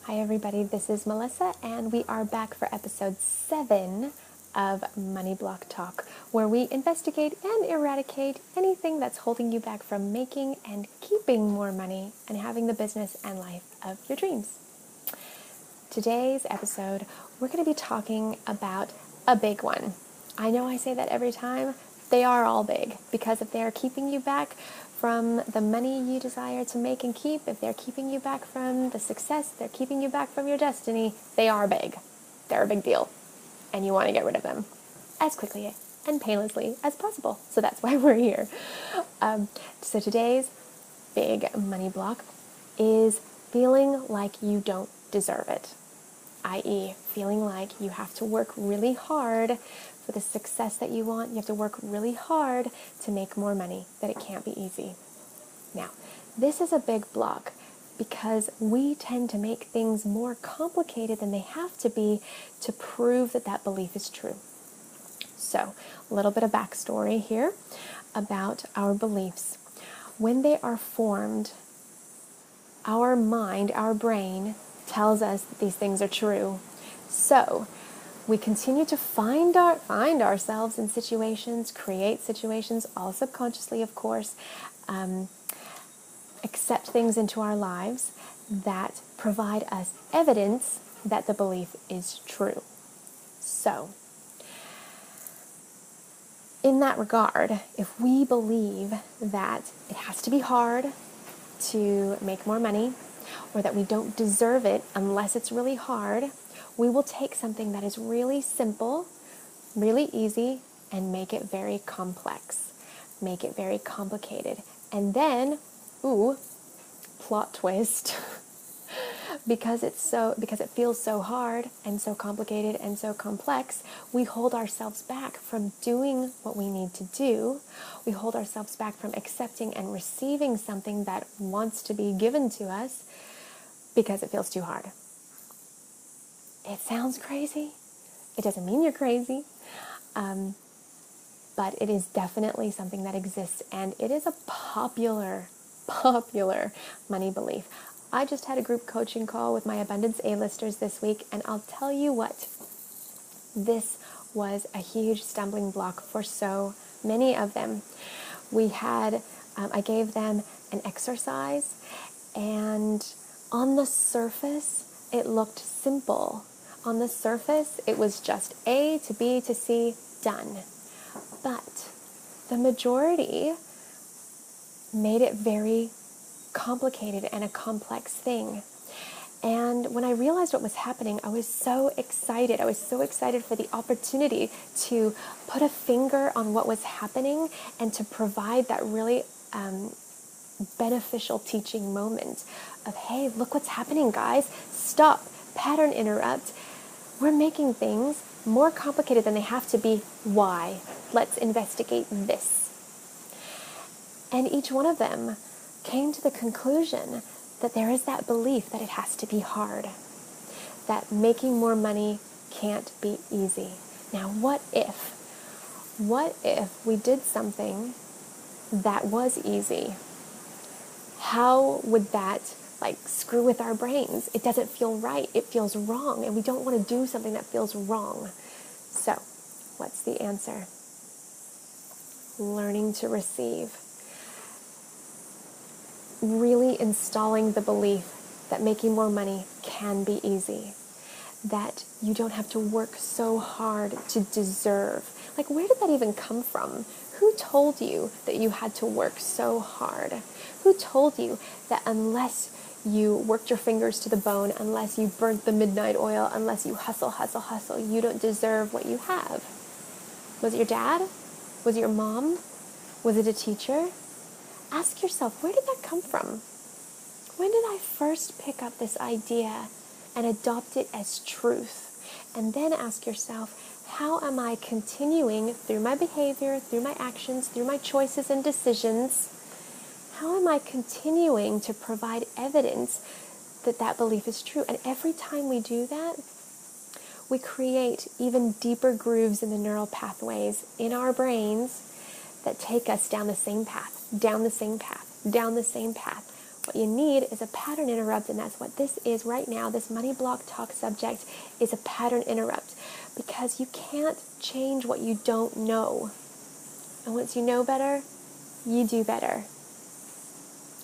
Hi everybody, this is Melissa and we are back for episode 7 of Money Block Talk, where we investigate and eradicate anything that's holding you back from making and keeping more money and having the business and life of your dreams. Today's episode, we're going to be talking about a big one. I know I say that every time. They are all big, because if they are keeping you back from the money you desire to make and keep, if they're keeping you back from the success, they're keeping you back from your destiny, they are big. They're a big deal. And you want to get rid of them as quickly and painlessly as possible. So that's why we're here. So today's big money block is feeling like you don't deserve it, i.e. feeling like you have to work really hard for the success that you want. You have to work really hard to make more money, that it can't be easy. Now, this is a big block because we tend to make things more complicated than they have to be to prove that that belief is true. So, a little bit of backstory here about our beliefs. When they are formed, our mind, our brain, tells us that these things are true. So, we continue to find ourselves in situations, create situations, all subconsciously, of course, accept things into our lives that provide us evidence that the belief is true. So, in that regard, if we believe that it has to be hard to make more money, or that we don't deserve it unless it's really hard, we will take something that is really simple, really easy, and make it very complex, make it very complicated. And then, plot twist, because it feels so hard and so complicated and so complex, we hold ourselves back from doing what we need to do. We hold ourselves back from accepting and receiving something that wants to be given to us because it feels too hard. It sounds crazy. It doesn't mean you're crazy. But it is definitely something that exists, and it is a popular money belief. I just had a group coaching call with my Abundance A-listers this week, and I'll tell you what, this was a huge stumbling block for so many of them. I gave them an exercise, and on the surface, it looked simple. On the surface, it was just A to B to C, done. But the majority made it very complicated and a complex thing. And when I realized what was happening, I was so excited. I was so excited for the opportunity to put a finger on what was happening and to provide that really beneficial teaching moment of, hey, look what's happening, guys. Stop. Pattern interrupt. We're making things more complicated than they have to be. Why? Let's investigate this. And each one of them came to the conclusion that there is that belief that it has to be hard, that making more money can't be easy. Now, what if we did something that was easy? How would that screw with our brains? It doesn't feel right. It feels wrong, and we don't want to do something that feels wrong. So, what's the answer? Learning to receive. Really installing the belief that making more money can be easy. That you don't have to work so hard to deserve. Where did that even come from? Who told you that you had to work so hard? Who told you that unless you worked your fingers to the bone, unless you burnt the midnight oil, unless you hustle, you don't deserve what you have? Was it your dad? Was it your mom? Was it a teacher? Ask yourself, where did that come from? When did I first pick up this idea and adopt it as truth? And then ask yourself, how am I continuing through my behavior, through my actions, through my choices and decisions? How am I continuing to provide evidence that that belief is true? And every time we do that, we create even deeper grooves in the neural pathways in our brains that take us down the same path, down the same path, down the same path. What you need is a pattern interrupt, and that's what this is right now. This money block talk subject is a pattern interrupt, because you can't change what you don't know. And once you know better, you do better.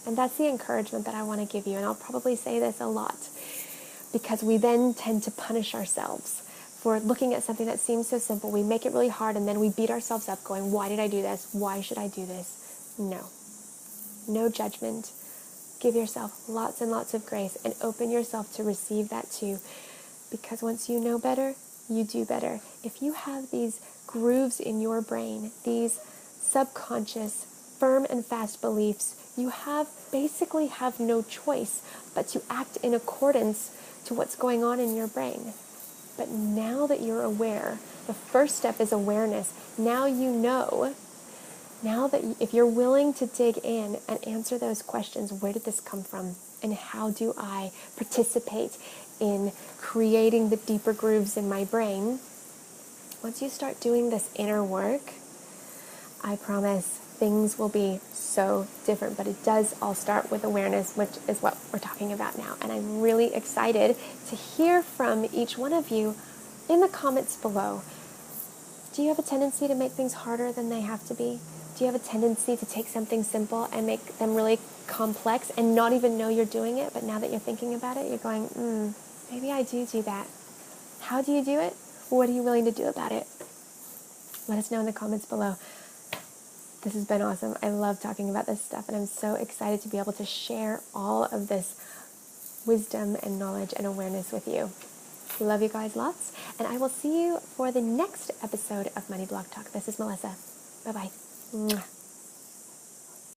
And that's the encouragement that I want to give you. And I'll probably say this a lot, because we then tend to punish ourselves for looking at something that seems so simple. We make it really hard, and then we beat ourselves up going, why did I do this? Why should I do this? No judgment. Give yourself lots and lots of grace and open yourself to receive that too. Because once you know better, you do better. If you have these grooves in your brain, these subconscious, firm and fast beliefs, you basically have no choice but to act in accordance to what's going on in your brain. But now that you're aware, the first step is awareness. Now you know. Now that if you're willing to dig in and answer those questions, where did this come from? And how do I participate in creating the deeper grooves in my brain? Once you start doing this inner work, I promise things will be so different. But it does all start with awareness, which is what we're talking about now. And I'm really excited to hear from each one of you in the comments below. Do you have a tendency to make things harder than they have to be? Do you have a tendency to take something simple and make them really complex and not even know you're doing it, but now that you're thinking about it, you're going, maybe I do that. How do you do it? What are you willing to do about it? Let us know in the comments below. This has been awesome. I love talking about this stuff, and I'm so excited to be able to share all of this wisdom and knowledge and awareness with you. Love you guys lots, and I will see you for the next episode of Money Block Talk. This is Melissa. Bye-bye. Mwah.